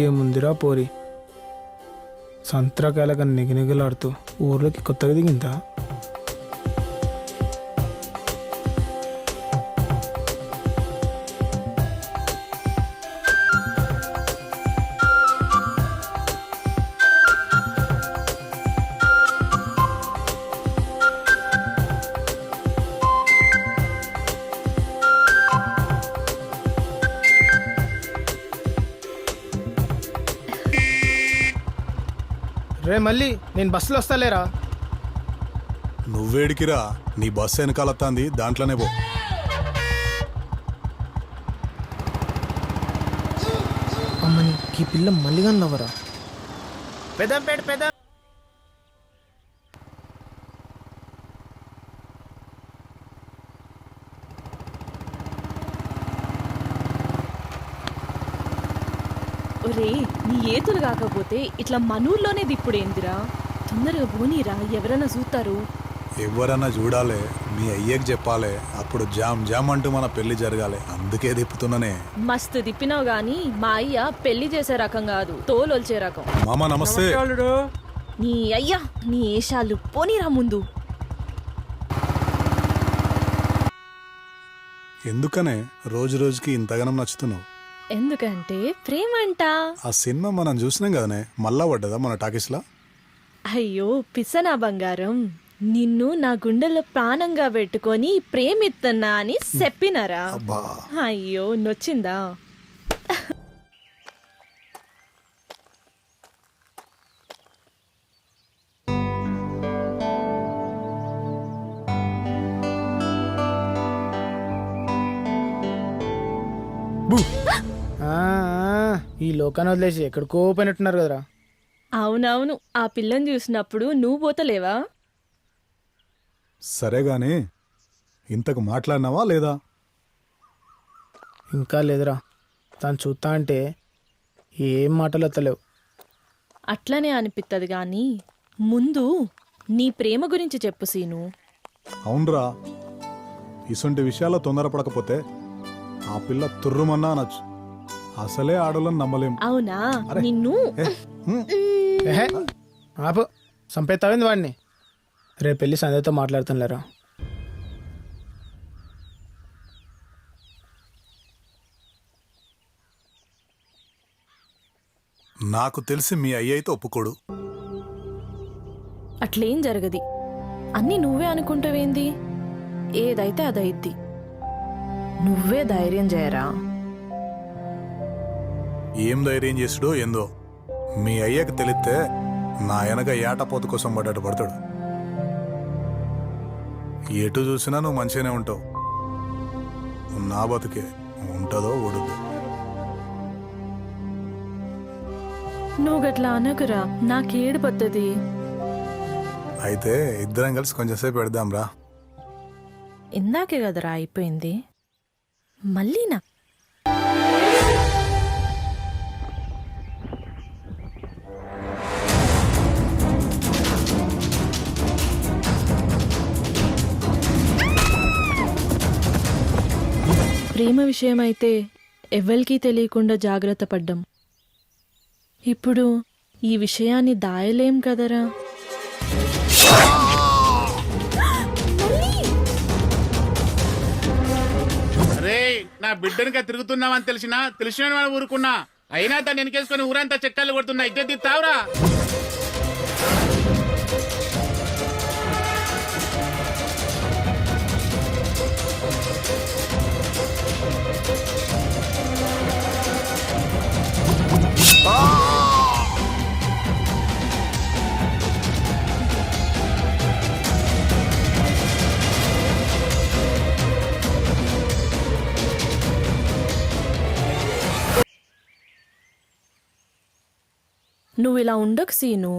ఏముందిరా పోరి సంత్రాకాయలక నిగనిగలాడుతూ ఊర్లోకి కొత్తగా దిగిందా? రే మళ్ళీ నేను బస్సులో వస్తాలేరా. నువ్వేడికిరా, నీ బస్సు వెనకాలత్తాంది, దాంట్లోనే పో. అమ్మని ఈ పిల్ల మళ్ళీ అన్నవరా. పెద్దంపేట పెద్ద ఒరే నీ ఏతులు కాకపోతే ఇట్లా మనూర్లోనే దిప్పుడేందిరా? తొందరగా పోనీరా, ఎవరైనా చూస్తారు. ఎవరన్నా చూడాలే, మీ అయ్యకి చెప్పాలే, అప్పుడు జామ్ జామ్ అంటూ మన పెళ్లి జరగాలి. అందుకే తిప్పుతున్నానే. మస్తు తిప్పినావు గాని మా అయ్య పెళ్లి చేసే రకం కాదు, తోలొల్చే రకం. మామ నమస్తే. నీ అయ్యా నీ ఏషాలు పోనీరా ముందు. ఎందుకనే రోజు రోజుకి ఇంతగానం నచ్చుతున్నావు? ఎందుకంటే ప్రేమంట. ఆ సినిమా మనం చూసినాం కదనే, మళ్ళా పడ్డదా మన టాకీస్లా? అయ్యో పిసనా బంగారం, నిన్ను నా గుండెల్లో ప్రాణంగా పెట్టుకొని ప్రేమిస్తున్నా అని చెప్పినారా? అబ్బా అయ్యో నొచ్చిందా? ఈ లోకాన్ని వదిలేసి ఎక్కడికో పోయినట్టున్నారు కదరా. అవునవును, ఆ పిల్లని చూసినప్పుడు నువ్వు పోతలేవా? సరే గాని ఇంతకు మాట్లాడినావా లేదా? ఇంకా లేదురా, తను చూస్తా అంటే ఏం మాటలు ఎత్తలేవు. అట్లనే అనిపిస్తుంది గాని ముందు నీ ప్రేమ గురించి చెప్పు సీను. అవునరా, ఇసొంటి విషయాల్లో తొందరపడకపోతే ఆ పిల్ల తుర్రుమన్నా అనొచ్చు. అసలే ఆడోళ్ళని నమ్మలేం. అవునా? నిన్ను ఆపు, సంపేతావింది వాడిని. రేపు వెళ్ళి సంధ్యతో మాట్లాడుతున్నారా. నాకు తెలిసి మీ అయ్య అయితే ఒప్పుకోడు. అట్లేం జరగది, అన్నీ నువ్వే అనుకుంటావేంది? ఏదైతే అదైద్ది, నువ్వే ధైర్యం చేయరా. ఏం ధైర్యం చేసుడో ఏందో, మీ అయ్యకి తెలిస్తే నా వెనక ఏటపోత కోసం పడ్డట్టు పడతాడు. ఎటు చూసినా నువ్వు మంచిగానే ఉంటావు. నా బతుకే ఉంటుందో ఉడుదో. నువ్వు గట్లా అనకురా, నాకేడు పద్ధతి. అయితే ఇద్దరం కలిసి కొంచెంసేపు పెడదాంరా. ఇందాకే కదరా అయిపోయింది, మళ్ళీనా? ప్రేమ విషయమైతే ఎవ్వరికీ తెలియకుండా జాగ్రత్త పడ్డం. ఇప్పుడు ఈ విషయాన్ని దాయలేం కదరా. అరే నా బిడ్డనిగా తిరుగుతున్నామని తెలిసిన వాళ్ళు ఊరుకున్నా, అయినా దాన్ని వెనకేసుకుని ఊరంతా చెక్కలు కొడుతున్నా. ఇద్దరు తావురా. నువ్వు ఇలా ఉండకు సీను,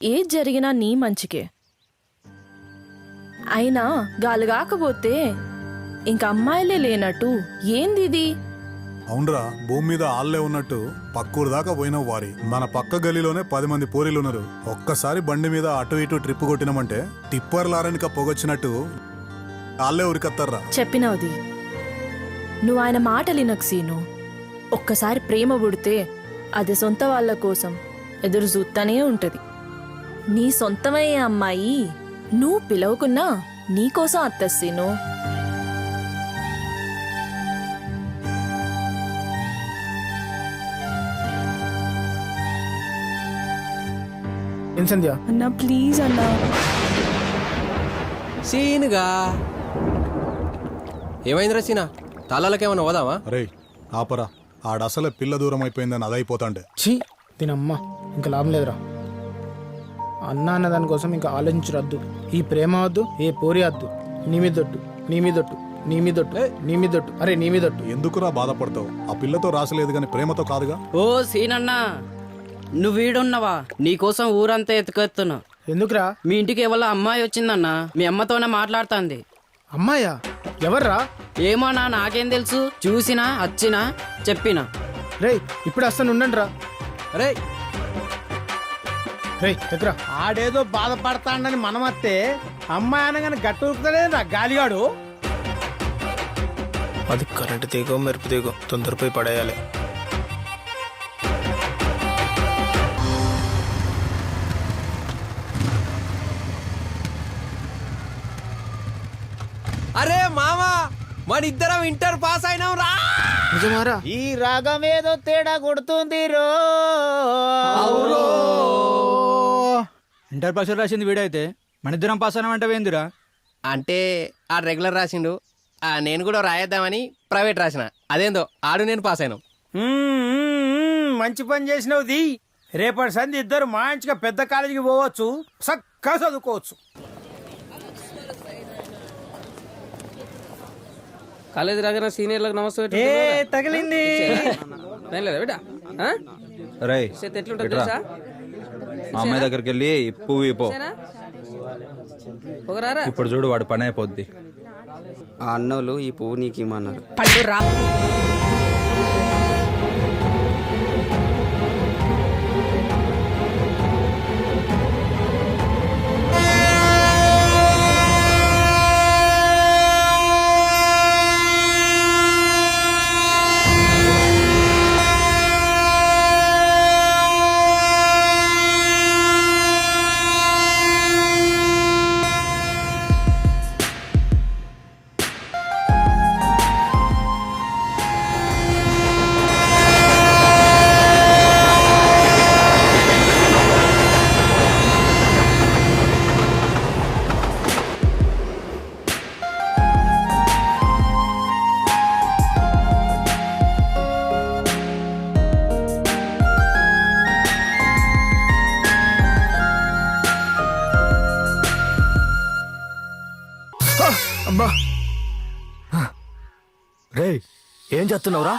ఏది జరిగినా నీ మంచికే. అయినా గాలి కాకపోతే ఇంక అమ్మాయిలే లేనట్టు ఏంది ఇది? అవునరా, భూమి మీద ఆళ్లే ఉన్నట్టు పక్కూరు దాకా పోయినావు వారి. మన పక్క గలీలోనే 10 మంది పోరీలున్నారు. ఒక్కసారి బండి మీద అటు ఇటు ట్రిప్ కొట్టినామంటే టిప్పర్ లారనిక పొగొచ్చినట్టు ఆళ్లే ఉరికత్తారా. చెప్పినవది, నువ్వు ఆయన మాటలు వినకు సీను. ఒక్కసారి ప్రేమ పుడితే అది సొంత వాళ్ళ కోసం ఎదురు చూస్తానే ఉంటది. నీ సొంతమయ్యే అమ్మాయి నువ్వు పిలవకున్నా నీకోసం అత్తది సీను. ఏం సంధ్య? అన్నా ప్లీజ్ అన్నా. సీనుగా ఏమైందిరా సీనా? తాళాలకేమన్నా పోదామా? అరే ఆపరా, ఆడసలే పిల్ల దూరం అయిపోయిందని అదైపోతాంటే. ఛీ దీనమ్మ, ఇంకా లాభం లేదురా. అన్న అన్న దానికోసం ఇంకా ఆలోచించరద్దు. ఈ ప్రేమ వద్దు, ఏ పోరి వద్దు. నీ మీదొట్టు, నీ మీదొట్టు, నీ మీదొట్టు, నీ మీదొట్టు, అరే నీ మీదొట్టు. ఎందుకురా బాధపడతావు? ఆ పిల్లతో రాసలేదు కానీ ప్రేమతో కాదుగా. ఓ సీనన్నా, నువ్వు వీడున్నావా? నీకోసం ఊరంతా ఎత్తుకెత్తున్నా. ఎందుకురా? మీ ఇంటికి ఎవరో అమ్మాయి వచ్చిందన్నా, మీ అమ్మతోనే మాట్లాడుతుంది. అమ్మాయా? ఎవర్రా? ఏమోనా, నాకేం తెలుసు. చూసినా వచ్చినా చెప్పినా. రేయ్ ఇప్పుడు వస్తాను, ఉండండి రా. అరే రేయ్ ఎక్కరా? ఆడేదో బాధపడతాడని మనమత్తే అమ్మాయి అనగానే గట్టు ఉరుకుతాడేనా గాలిగాడు. అది కరెంటు తీగో మెరుపు తీగో, తొందరపోయి పడేయాలి. అరే మామా, మన ఇద్దరం ఇంటర్ పాస్ అయినాం రా. నిజమారా? ఈ రాగం ఏదో తేడా కొడుతుంది రో. ఇంటర్ పాస్ రాసింది వీడైతే మన ఇద్దరం పాస్ అయినామంటే ఏందిరా? అంటే ఆ రెగ్యులర్ రాసిండు, నేను కూడా రాయేద్దామని ప్రైవేట్ రాసిన. అదేందో ఆడు నేను పాస్ అయినాం. మంచి పని చేసినవుది. రేపటి సంది ఇద్దరు మంచిగా పెద్ద కాలేజీకి పోవచ్చు, చక్కగా చదువుకోవచ్చు. కాలేజీ రాగానే సీనియర్లకు నమస్తే. ఏ తగిలింది లేదా బిడ్డ? రేయ్ ఎట్లుంటుంది తెలుసా? మా అమ్మాయి దగ్గరికి వెళ్ళి పువ్వు ఇపో. ఒకరారా ఇప్పుడు చూడు వాడు పని అయిపోద్ది. ఆ అన్నోళ్ళు ఈ పువ్వు నీకు ఇమ్మన్నారు. పళ్ళు రా. అబ్బా రే ఏం చేస్తున్నావురా?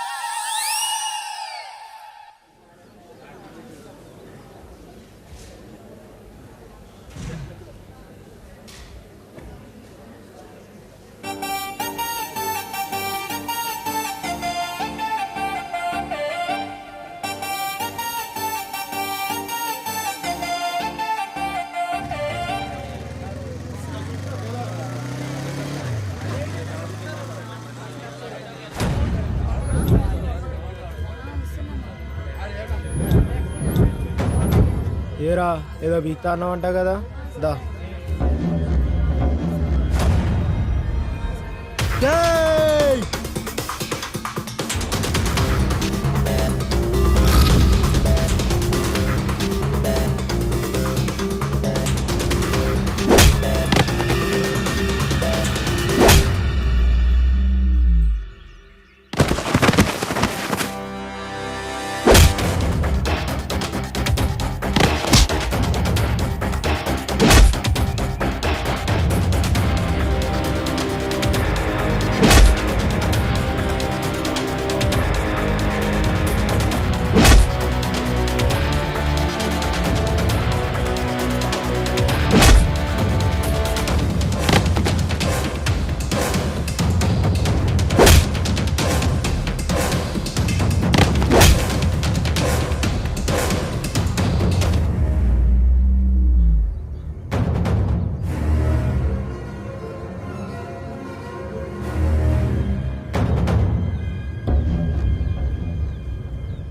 ఏరా ఏదో బీతా అన్నావు అంట కదా, దా.